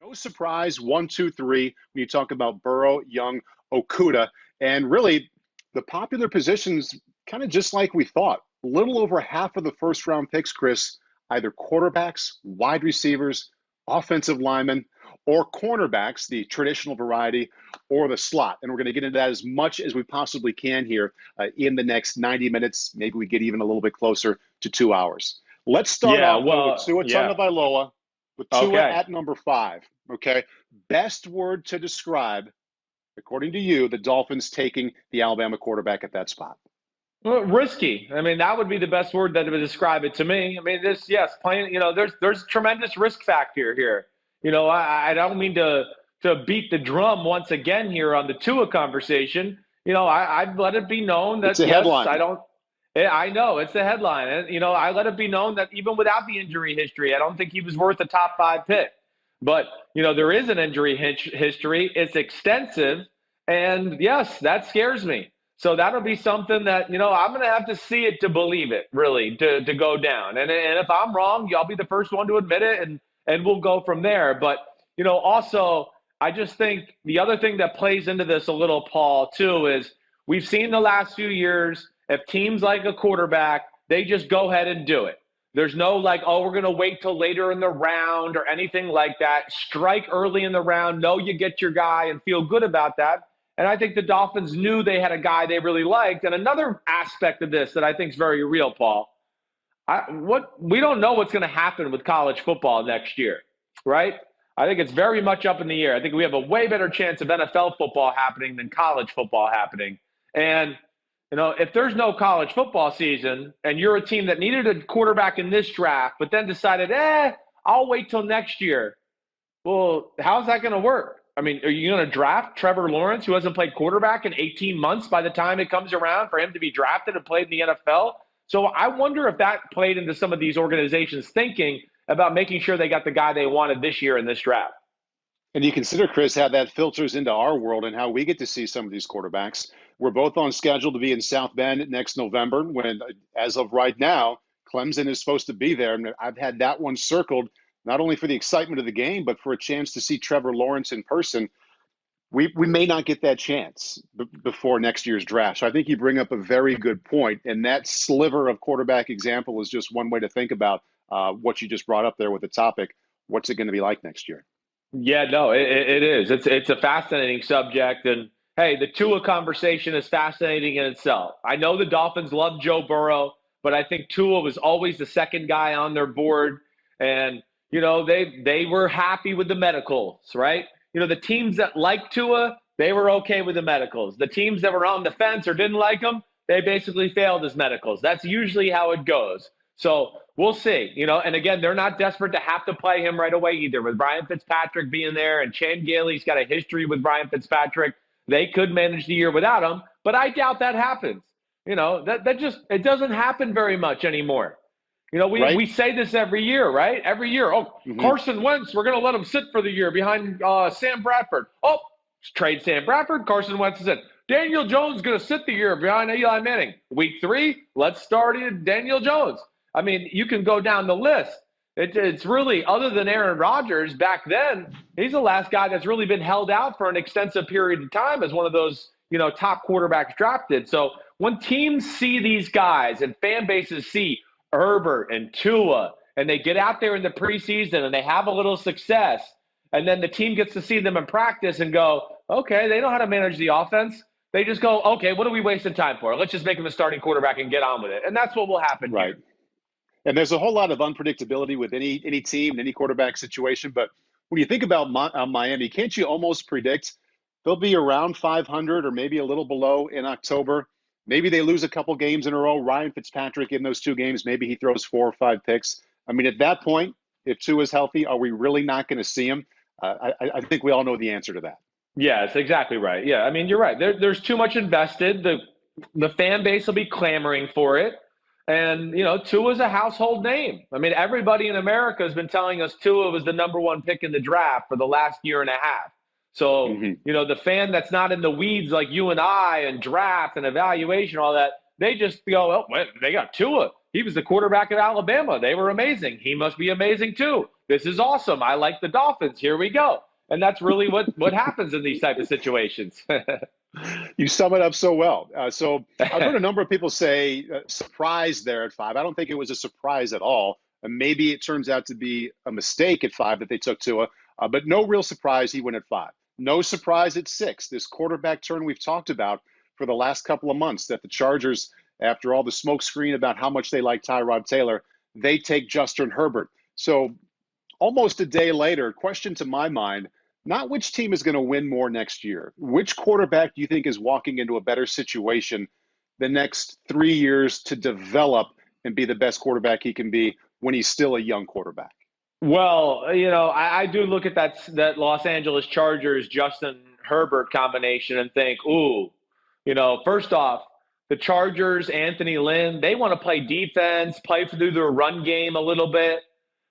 No surprise, 1, 2, 3 when you talk about Burrow, Young, Okuda, and really the popular positions kind of just like we thought. A little over half of the first round picks, Chris, either quarterbacks, wide receivers, offensive linemen, or cornerbacks, the traditional variety, or the slot. And we're going to get into that as much as we possibly can here in the next 90 minutes. Maybe we get even a little bit closer to 2 hours. Let's start Yeah, off though, with well, Tua yeah. Tagovailoa, with Tua Okay. at number 5. Okay. Best word to describe, according to you, the Dolphins taking the Alabama quarterback at that spot. Well, risky. I mean, that would be the best word that would describe it to me. I mean, yes, playing, there's tremendous risk factor here. I don't mean to beat the drum once again here on the Tua conversation. I'd let it be known It's that, a yes, headline. I know it's the headline. And, I let it be known that even without the injury history, I don't think he was worth a top 5 pick. But, there is an injury history. It's extensive. And yes, that scares me. So that'll be something that, I'm going to have to see it to believe it, really, to go down. And if I'm wrong, y'all be the first one to admit it, and we'll go from there. But, also, I just think the other thing that plays into this a little, Paul, too, is we've seen the last few years, if teams like a quarterback, they just go ahead and do it. There's no like, oh, we're going to wait till later in the round or anything like that. Strike early in the round, know you get your guy, and feel good about that. And I think the Dolphins knew they had a guy they really liked. And another aspect of this that I think is very real, Paul, we don't know what's going to happen with college football next year, right? I think it's very much up in the air. I think we have a way better chance of NFL football happening than college football happening. And, if there's no college football season and you're a team that needed a quarterback in this draft, but then decided, I'll wait till next year. Well, how's that going to work? I mean, are you going to draft Trevor Lawrence, who hasn't played quarterback in 18 months by the time it comes around for him to be drafted and played in the NFL? So I wonder if that played into some of these organizations thinking about making sure they got the guy they wanted this year in this draft. And you consider, Chris, how that filters into our world and how we get to see some of these quarterbacks. We're both on schedule to be in South Bend next November when, as of right now, Clemson is supposed to be there. And I've had that one circled, not only for the excitement of the game, but for a chance to see Trevor Lawrence in person. We may not get that chance before next year's draft. So I think you bring up a very good point. And that sliver of quarterback example is just one way to think about what you just brought up there with the topic. What's it going to be like next year? Yeah, no, it is. It's a fascinating subject. And, hey, the Tua conversation is fascinating in itself. I know the Dolphins love Joe Burrow, but I think Tua was always the second guy on their board. And, they were happy with the medicals, right? The teams that liked Tua, they were okay with the medicals. The teams that were on the fence or didn't like him, they basically failed his medicals. That's usually how it goes. So we'll see, and again, they're not desperate to have to play him right away either. With Brian Fitzpatrick being there and Chan Gailey's got a history with Brian Fitzpatrick, they could manage the year without him, but I doubt that happens. It doesn't happen very much anymore. We say this every year, right? Every year. Oh, Carson Wentz, we're going to let him sit for the year behind Sam Bradford. Oh, trade Sam Bradford. Carson Wentz is in. Daniel Jones is going to sit the year behind Eli Manning. Week 3, let's start in Daniel Jones. I mean, you can go down the list. It's really, other than Aaron Rodgers back then, he's the last guy that's really been held out for an extensive period of time as one of those, top quarterbacks drafted. So when teams see these guys and fan bases see Herbert and Tua, and they get out there in the preseason and they have a little success, and then the team gets to see them in practice and go, okay, they know how to manage the offense. They just go, okay, what are we wasting time for? Let's just make him a starting quarterback and get on with it. And that's what will happen right here. And there's a whole lot of unpredictability with any team, any quarterback situation. But when you think about Miami, can't you almost predict they'll be around 500 or maybe a little below in October? Maybe they lose a couple games in a row. Ryan Fitzpatrick in those 2 games, maybe he throws 4 or 5 picks. I mean, at that point, if Tua is healthy, are we really not going to see him? I think we all know the answer to that. Yeah, it's exactly right. Yeah, I mean, you're right. There's too much invested. The fan base will be clamoring for it. And, Tua's a household name. I mean, everybody in America has been telling us Tua was the number 1 pick in the draft for the last year and a half. So, the fan that's not in the weeds like you and I and draft and evaluation, all that, they just go, oh, they got Tua. He was the quarterback at Alabama. They were amazing. He must be amazing too. this is awesome. I like the Dolphins. Here we go. And that's really what happens in these type of situations. You sum it up so well. So I've heard a number of people say surprise there at 5. I don't think it was a surprise at all. And maybe it turns out to be a mistake at 5 that they took Tua, but no real surprise he went at 5. No surprise at 6. This quarterback turn we've talked about for the last couple of months, that the Chargers, after all the smoke screen about how much they like Tyrod Taylor, they take Justin Herbert. So almost a day later, question to my mind, not which team is going to win more next year. Which quarterback do you think is walking into a better situation the next 3 years to develop and be the best quarterback he can be when he's still a young quarterback? Well, I do look at that Los Angeles Chargers Justin Herbert combination and think, ooh, first off, the Chargers, Anthony Lynn, they want to play defense, play through their run game a little bit,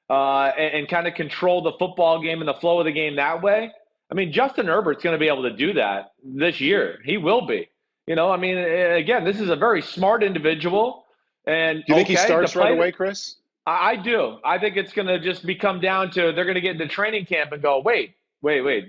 and kind of control the football game and the flow of the game that way. I mean, Justin Herbert's going to be able to do that this year. He will be. Again, this is a very smart individual. And do you think he starts right away, Chris? I do. I think it's going to just come down to they're going to get into training camp and go, wait.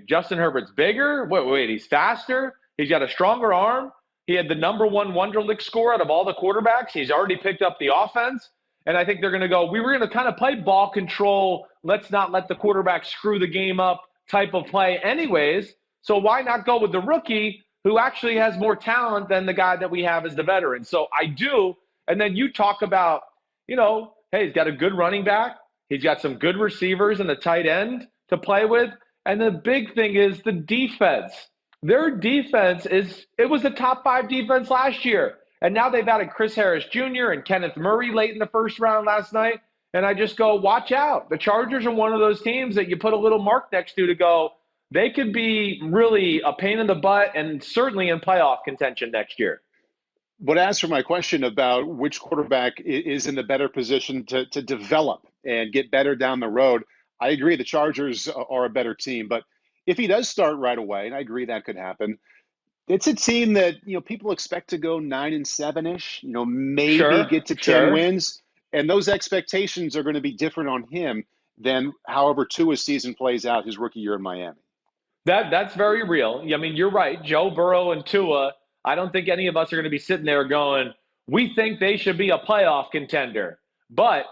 Justin Herbert's bigger? Wait, he's faster? He's got a stronger arm? He had the number 1 Wonderlic score out of all the quarterbacks. He's already picked up the offense. And I think they're going to go, we were going to kind of play ball control. Let's not let the quarterback screw the game up type of play anyways. So why not go with the rookie who actually has more talent than the guy that we have as the veteran? So I do. And then you talk about, hey, he's got a good running back. He's got some good receivers and a tight end to play with. And the big thing is the defense. Their defense it was the top 5 defense last year. And now they've added Chris Harris Jr. and Kenneth Murray late in the first round last night. And I just go, watch out. The Chargers are one of those teams that you put a little mark next to go, they could be really a pain in the butt and certainly in playoff contention next year. But as for my question about which quarterback is in the better position to develop and get better down the road, I agree the Chargers are a better team. But if he does start right away, and I agree that could happen, it's a team that people expect to go 9-7-ish, maybe get to 10 wins, and those expectations are going to be different on him than however Tua's season plays out his rookie year in Miami. That's very real. I mean, you're right. Joe Burrow and Tua, I don't think any of us are going to be sitting there going, we think they should be a playoff contender. But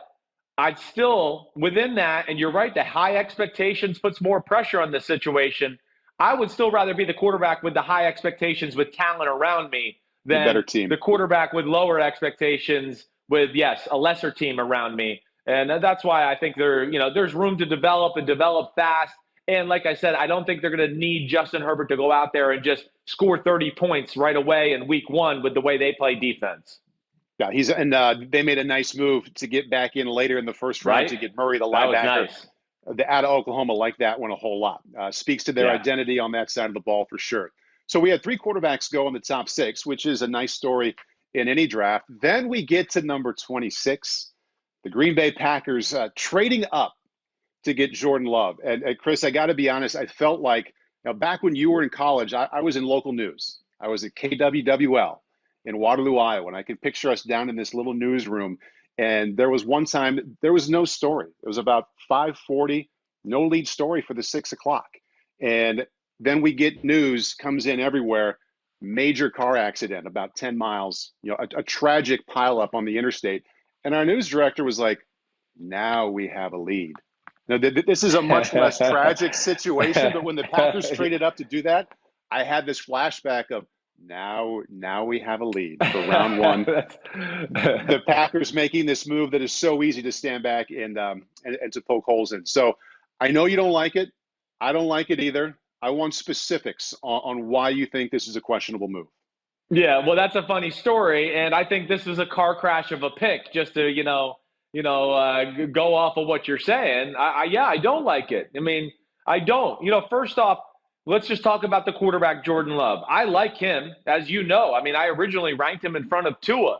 I'd still, within that, and you're right, the high expectations puts more pressure on the situation. I would still rather be the quarterback with the high expectations with talent around me than better team. The quarterback with lower expectations with, yes, a lesser team around me. And that's why I think there's room to develop and develop fast. And like I said, I don't think they're going to need Justin Herbert to go out there and just score 30 points right away in week 1 with the way they play defense. Yeah, they made a nice move to get back in later in the first round to get Murray, the linebacker. Nice. Out of Oklahoma like that one a whole lot. Speaks to their identity on that side of the ball for sure. So we had 3 quarterbacks go in the top 6, which is a nice story in any draft. Then we get to number 26, the Green Bay Packers trading up to get Jordan Love. And Chris, I got to be honest, I felt like back when you were in college, I was in local news. I was at KWWL in Waterloo, Iowa, and I can picture us down in this little newsroom. And there was one time there was no story. It was about 5:40, no lead story for the 6 o'clock. And then we get news comes in everywhere, major car accident about 10 miles, a tragic pileup on the interstate. And our news director was like, now we have a lead. Now, this is a much less tragic situation, but when the Packers traded up to do that, I had this flashback of now we have a lead for round 1. The Packers making this move that is so easy to stand back and to poke holes in. So I know you don't like it. I don't like it either. I want specifics on why you think this is a questionable move. Yeah, well, that's a funny story, and I think this is a car crash of a pick. Just to go off of what you're saying. I don't like it. I mean, I don't. First off, let's just talk about the quarterback, Jordan Love. I like him, as you know. I mean, I originally ranked him in front of Tua,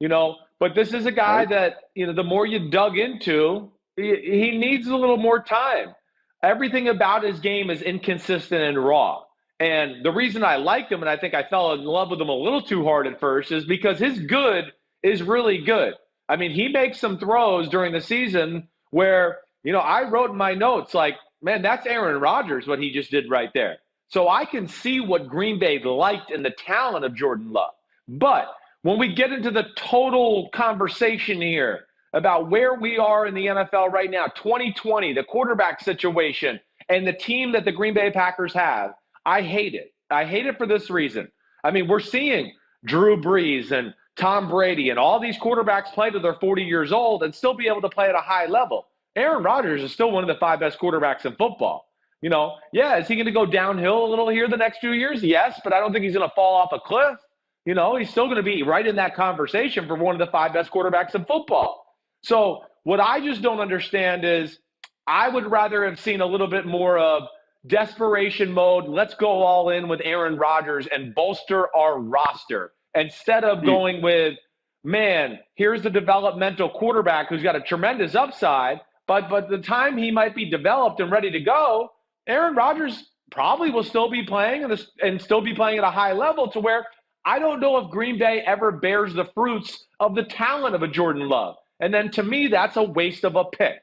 but this is a guy that, the more you dug into, he needs a little more time. Everything about his game is inconsistent and raw. And the reason I liked him, and I think I fell in love with him a little too hard at first, is because his good is really good. I mean, he makes some throws during the season where I wrote in my notes, like, man, that's Aaron Rodgers, what he just did right there. So I can see what Green Bay liked in the talent of Jordan Love. But when we get into the total conversation here about where we are in the NFL right now, 2020, the quarterback situation, and the team that the Green Bay Packers have, I hate it. I hate it for this reason. I mean, we're seeing Drew Brees and Tom Brady and all these quarterbacks play till they're 40 years old and still be able to play at a high level. Aaron Rodgers is still one of the 5 best quarterbacks in football. Is he going to go downhill a little here the next few years? Yes, but I don't think he's going to fall off a cliff. He's still going to be right in that conversation for one of the 5 best quarterbacks in football. So what I just don't understand is I would rather have seen a little bit more of desperation mode. Let's go all in with Aaron Rodgers and bolster our roster instead of going with, man, here's the developmental quarterback who's got a tremendous upside, but the time he might be developed and ready to go, Aaron Rodgers probably will still be playing and still be playing at a high level to where I don't know if Green Bay ever bears the fruits of the talent of a Jordan Love. And then to me, that's a waste of a pick.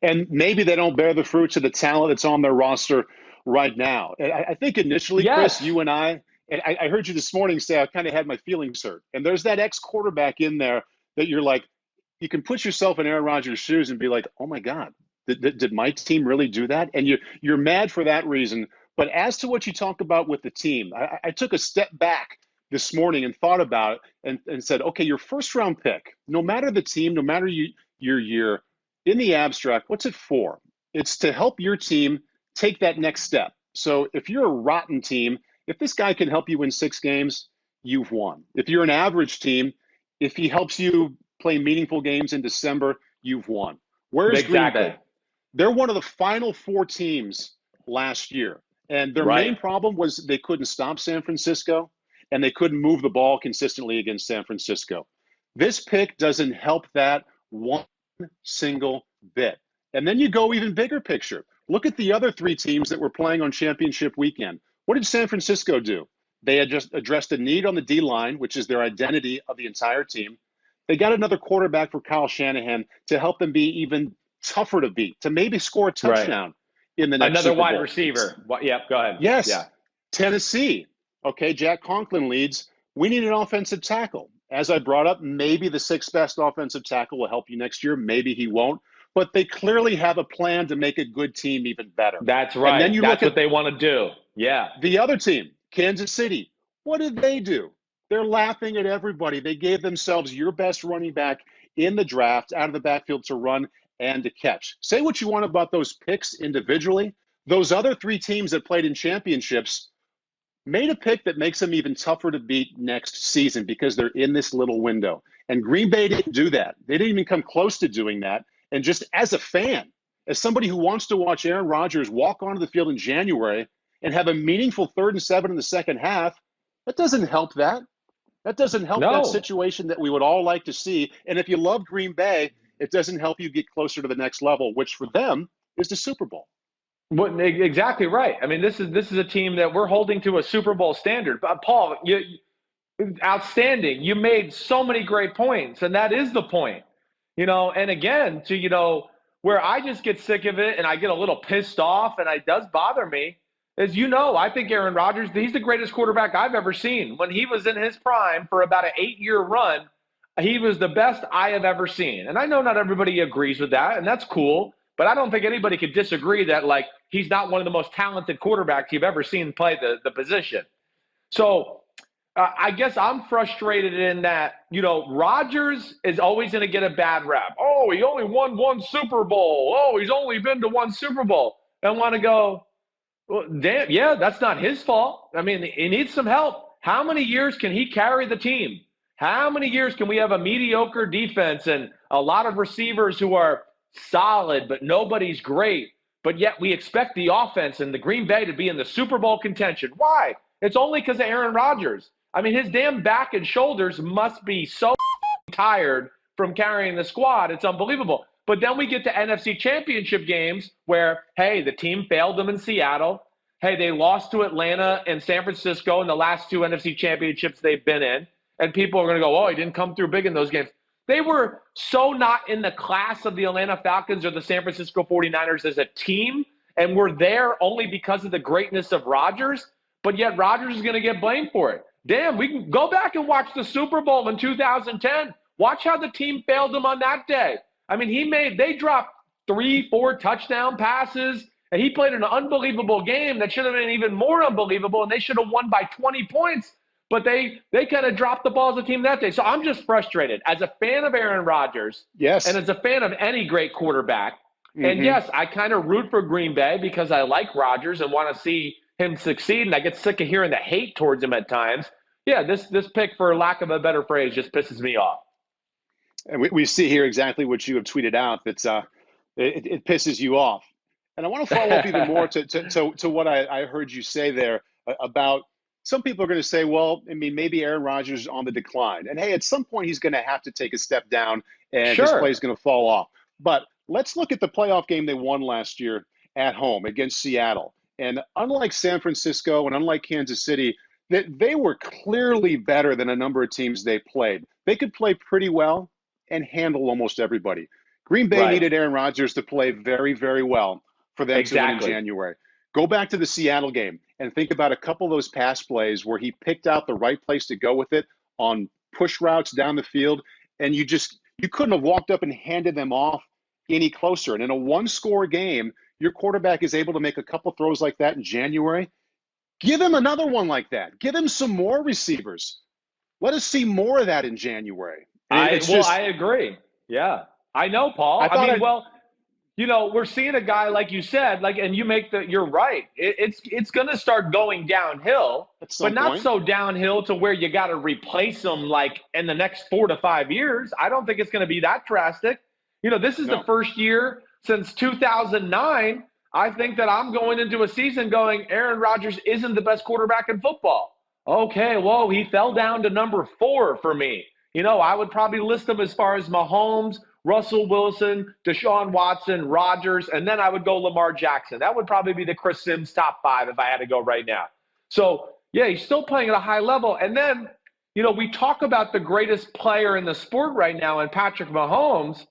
And maybe they don't bear the fruits of the talent that's on their roster right now. And I think initially, Yes. Chris, you and I heard you this morning say I kind of had my feelings hurt. And there's that ex-quarterback in there that you're like, you can put yourself in Aaron Rodgers' shoes and be like, oh my God, did my team really do that? And you're mad for that reason. But as to what you talk about with the team, I took a step back this morning and thought about it and said, okay, your first round pick, no matter the team, no matter your year, in the abstract, what's it for? It's to help your team take that next step. So if you're a rotten team, if this guy can help you win 6 games, you've won. If you're an average team, if he helps you play meaningful games in December, you've won. Where's Exactly. Green Bay? They're one of the final 4 teams last year. And their main problem was they couldn't stop San Francisco and they couldn't move the ball consistently against San Francisco. This pick doesn't help that one single bit. And then you go even bigger picture. Look at the other 3 teams that were playing on championship weekend. What did San Francisco do? They had just addressed a need on the D-line, which is their identity of the entire team. They got another quarterback for Kyle Shanahan to help them be even tougher to beat, to maybe score a touchdown in the next Another Super Bowl. wide receiver. Yep, go ahead. Yes. Yeah. Tennessee. Okay, Jack Conklin leads. We need an offensive tackle. As I brought up, maybe the 6th best offensive tackle will help you next year. Maybe he won't. But they clearly have a plan to make a good team even better. That's right. And then that's what they want to do. Yeah. The other team, Kansas City. What did they do? They're laughing at everybody. They gave themselves your best running back in the draft out of the backfield to run and to catch. Say what you want about those picks individually. Those other 3 teams that played in championships made a pick that makes them even tougher to beat next season because they're in this little window. And Green Bay didn't do that. They didn't even come close to doing that. And just as a fan, as somebody who wants to watch Aaron Rodgers walk onto the field in January and have a meaningful 3rd and 7 in the second half, that doesn't help that. That doesn't help that situation that we would all like to see. And if you love Green Bay, it doesn't help you get closer to the next level, which for them is the Super Bowl. Well, exactly right. I mean, this is a team that we're holding to a Super Bowl standard. Paul, outstanding. You made so many great points, and that is the point. And again, to where I just get sick of it and I get a little pissed off, and it does bother me, is I think Aaron Rodgers, he's the greatest quarterback I've ever seen. When he was in his prime for about an 8-year run, he was the best I have ever seen. And I know not everybody agrees with that, and that's cool. But I don't think anybody could disagree that, he's not one of the most talented quarterbacks you've ever seen play the position. So I guess I'm frustrated in that, Rodgers is always going to get a bad rap. Oh, he only won 1 Super Bowl. Oh, he's only been to 1 Super Bowl. I want to go, well, damn, yeah, that's not his fault. I mean, he needs some help. How many years can he carry the team? How many years can we have a mediocre defense and a lot of receivers who are solid, but nobody's great, but yet we expect the offense and the Green Bay to be in the Super Bowl contention? Why? It's only because of Aaron Rodgers. I mean, his damn back and shoulders must be so tired from carrying the squad. It's unbelievable. But then we get to NFC Championship games where, hey, the team failed them in Seattle. Hey, they lost to Atlanta and San Francisco in the last 2 NFC Championships they've been in. And people are going to go, oh, he didn't come through big in those games. They were so not in the class of the Atlanta Falcons or the San Francisco 49ers as a team, and were there only because of the greatness of Rodgers, but yet Rodgers is going to get blamed for it. Damn, we can go back and watch the Super Bowl in 2010. Watch how the team failed him on that day. I mean, they dropped 3-4 touchdown passes, and he played an unbelievable game that should have been even more unbelievable, and they should have won by 20 points. But they kind of dropped the ball as a team that day. So I'm just frustrated. As a fan of Aaron Rodgers, Yes. and as a fan of any great quarterback, Mm-hmm. and yes, I kind of root for Green Bay because I like Rodgers and want to see him succeed, and I get sick of hearing the hate towards him at times. Yeah, this pick, for lack of a better phrase, just pisses me off. And we see here exactly what you have tweeted out. That's it pisses you off. And I want to follow up even more to what I heard you say there about some people are going to say, well, I mean, maybe Aaron Rodgers is on the decline. And hey, at some point he's going to have to take a step down and his play is going to fall off. But let's look at the playoff game they won last year at home against Seattle. And unlike San Francisco and unlike Kansas City, they were clearly better than a number of teams they played. They could play pretty well and handle almost everybody. Green Bay needed Aaron Rodgers to play very, very well for them to win in January. Go back to the Seattle game and think about a couple of those pass plays where he picked out the right place to go with it on push routes down the field, and you couldn't have walked up and handed them off any closer. And in a one-score game, your quarterback is able to make a couple throws like that in January. Give him another one like that. Give him some more receivers. Let us see more of that in January. I agree. Yeah. I know, Paul. We're seeing a guy, like you said, and you you're right. It's going to start going downhill, but not so downhill to where you got to replace him in the next 4 to 5 years. I don't think it's going to be that drastic. This is the first year since 2009. I think that I'm going into a season going, Aaron Rodgers isn't the best quarterback in football. Okay, whoa, he fell down to number 4 for me. I would probably list him as far as Mahomes, Russell Wilson, Deshaun Watson, Rodgers, and then I would go Lamar Jackson. That would probably be the Chris Simms top 5 if I had to go right now. So, yeah, he's still playing at a high level. And then, we talk about the greatest player in the sport right now in Patrick Mahomes,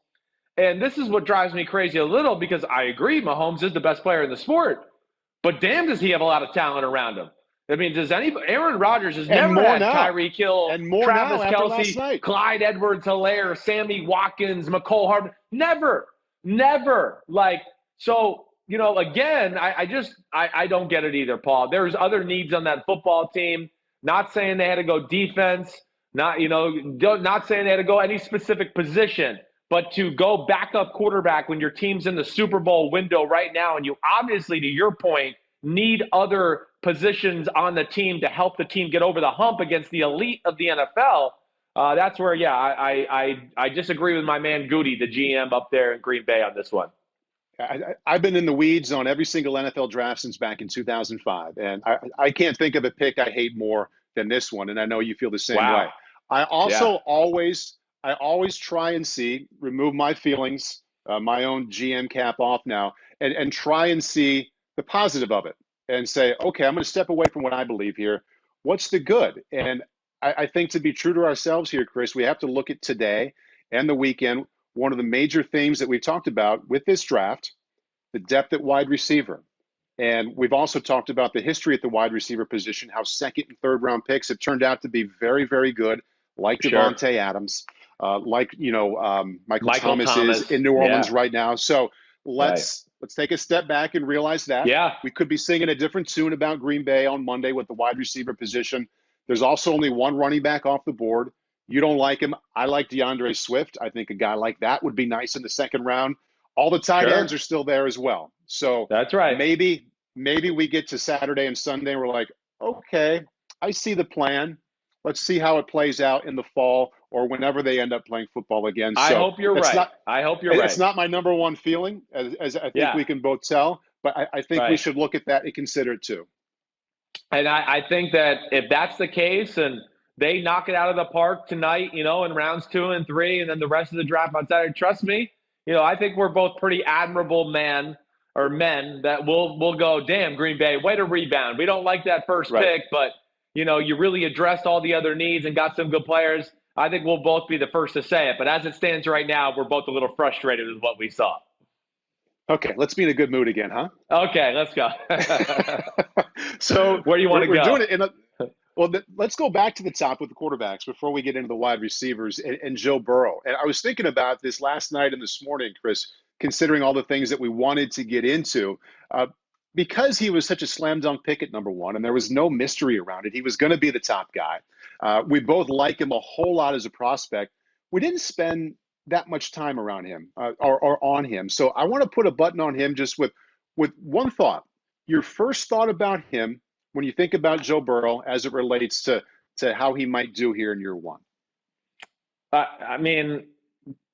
and this is what drives me crazy a little because I agree Mahomes is the best player in the sport, but damn does he have a lot of talent around him. I mean, Aaron Rodgers has never had Tyreek Hill, Travis Kelce, Clyde Edwards-Helaire, Sammy Watkins, McCole Harbin. Never. Again, I don't get it either, Paul. There's other needs on that football team. Not saying they had to go defense, not saying they had to go any specific position, but to go backup quarterback when your team's in the Super Bowl window right now, and you obviously, to your point, need other positions on the team to help the team get over the hump against the elite of the NFL. That's where, I disagree with my man Goody, the GM up there in Green Bay on this one. I've been in the weeds on every single NFL draft since back in 2005, and I can't think of a pick I hate more than this one, and I know you feel the same way. I also always try and remove my feelings, my own GM cap off now, and try and see the positive of it and say, okay, I'm going to step away from what I believe here. What's the good? And I think to be true to ourselves here, Chris, we have to look at today and the weekend. One of the major themes that we talked about with this draft, the depth at wide receiver. And we've also talked about the history at the wide receiver position, how second and third round picks have turned out to be very, very good, like Devontae Adams, Michael Thomas is in New Orleans right now. So let's take a step back and realize that. We could be singing a different tune about Green Bay on Monday with the wide receiver position. There's also only one running back off the board. You don't like him. I like DeAndre Swift. I think a guy like that would be nice in the second round. All the tight ends are still there as well. So that's right. Maybe we get to Saturday and Sunday and we're like, okay, I see the plan. Let's see how it plays out in the fall or whenever they end up playing football again. I hope you're right. It's not my number one feeling, as I think we can both tell, but I think we should look at that and consider it too. And I think that if that's the case and they knock it out of the park tonight, in rounds 2 and 3, and then the rest of the draft on Saturday, trust me, I think we're both pretty admirable men that will go, damn, Green Bay, way to rebound. We don't like that first pick, but, you really addressed all the other needs and got some good players. I think we'll both be the first to say it. But as it stands right now, we're both a little frustrated with what we saw. Okay, let's be in a good mood again, huh? Okay, let's go. So Where do you want to we're go? doing it in a well. Let's go back to the top with the quarterbacks before we get into the wide receivers and Joe Burrow. And I was thinking about this last night and this morning, Chris, considering all the things that we wanted to get into. Uh, because he was such a slam dunk pick at number one, and there was no mystery around it, he was going to be the top guy. We both like him a whole lot as a prospect. We didn't spend that much time around him or on him. So I want to put a button on him just with one thought. Your first thought about him when you think about Joe Burrow as it relates to how he might do here in year one. I mean,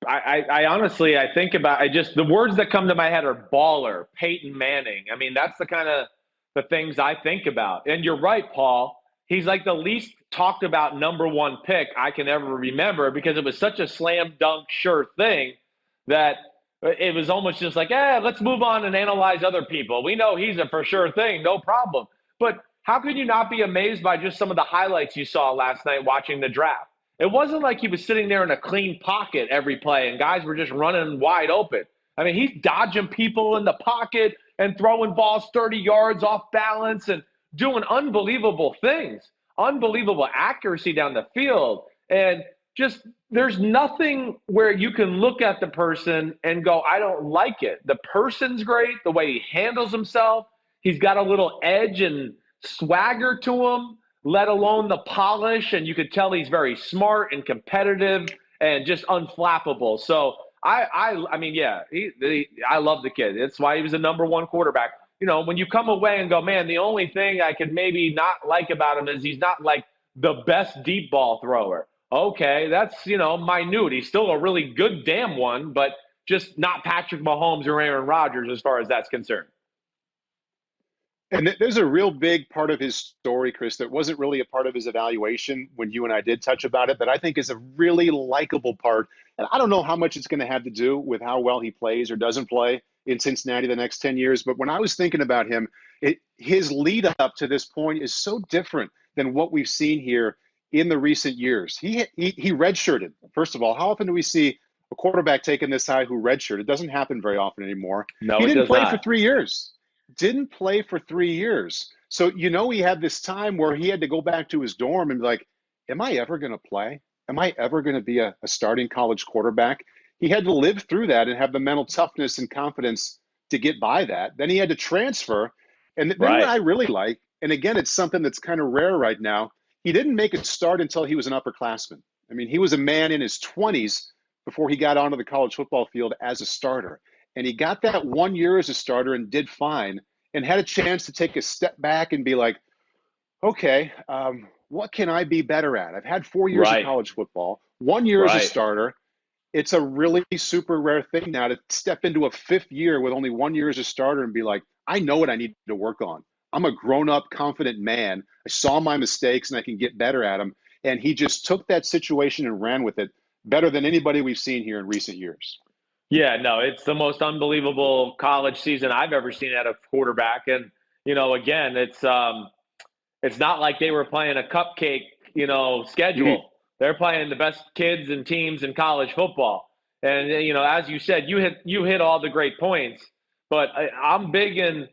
I honestly, I think about, the words that come to my head are baller, Peyton Manning. I mean, that's the kind of the things I think about. And you're right, Paul. He's like the least talked about number one pick I can ever remember because it was such a slam dunk sure thing that it was almost just like, let's move on and analyze other people. We know he's a for sure thing, no problem. But how could you not be amazed by just some of the highlights you saw last night watching the draft? It wasn't like he was sitting there in a clean pocket every play and guys were just running wide open. I mean, he's dodging people in the pocket and throwing balls 30 yards off balance and doing unbelievable things, unbelievable accuracy down the field. And just there's nothing where you can look at the person and go, I don't like it. The person's great, the way he handles himself. He's got a little edge and swagger to him, let alone the polish. And you could tell he's very smart and competitive and just unflappable. So I mean, yeah, I love the kid. That's why he was the number one quarterback. You know, when you come away and go, man, the only thing I could maybe not like about him is he's not like the best deep ball thrower. Okay, that's, minute. He's still a really good damn one, but just not Patrick Mahomes or Aaron Rodgers as far as that's concerned. And there's a real big part of his story, Chris, that wasn't really a part of his evaluation when you and I did touch about it, that I think is a really likable part. And I don't know how much it's going to have to do with how well he plays or doesn't play in Cincinnati the next 10 years. But when I was thinking about him, his lead up to this point is so different than what we've seen here in the recent years. He redshirted. First of all, how often do we see a quarterback taken this high who redshirted? It doesn't happen very often anymore. No, he it didn't does play not. for 3 years. Didn't play for 3 years. So, he had this time where he had to go back to his dorm and be like, am I ever going to play? Am I ever going to be a starting college quarterback? He had to live through that and have the mental toughness and confidence to get by that. Then he had to transfer. And then Right. what I really like, and again, it's something that's kind of rare right now, he didn't make a start until he was an upperclassman. I mean, he was a man in his 20s before he got onto the college football field as a starter. And he got that 1 year as a starter and did fine and had a chance to take a step back and be like, okay, what can I be better at? I've had 4 years of Right. college football, 1 year as a Right. starter. It's a really super rare thing now to step into a fifth year with only 1 year as a starter and be like, I know what I need to work on. I'm a grown up, confident man. I saw my mistakes and I can get better at them. And he just took that situation and ran with it better than anybody we've seen here in recent years. Yeah, no, it's the most unbelievable college season I've ever seen at a quarterback. And, again, it's not like they were playing a cupcake, Mhm. schedule. They're playing the best kids and teams in college football. And as you said, you hit all the great points. But I'm big into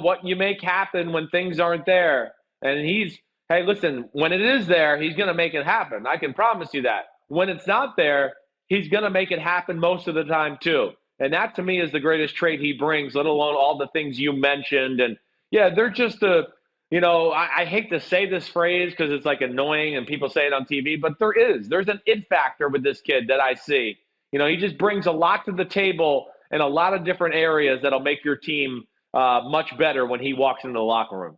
what you make happen when things aren't there. And hey, listen, when it is there, he's going to make it happen. I can promise you that. When it's not there, he's going to make it happen most of the time too. And that to me is the greatest trait he brings, let alone all the things you mentioned. And yeah, they're just I hate to say this phrase because it's like annoying and people say it on TV, but there's an it factor with this kid that I see. He just brings a lot to the table in a lot of different areas that'll make your team much better when he walks into the locker room.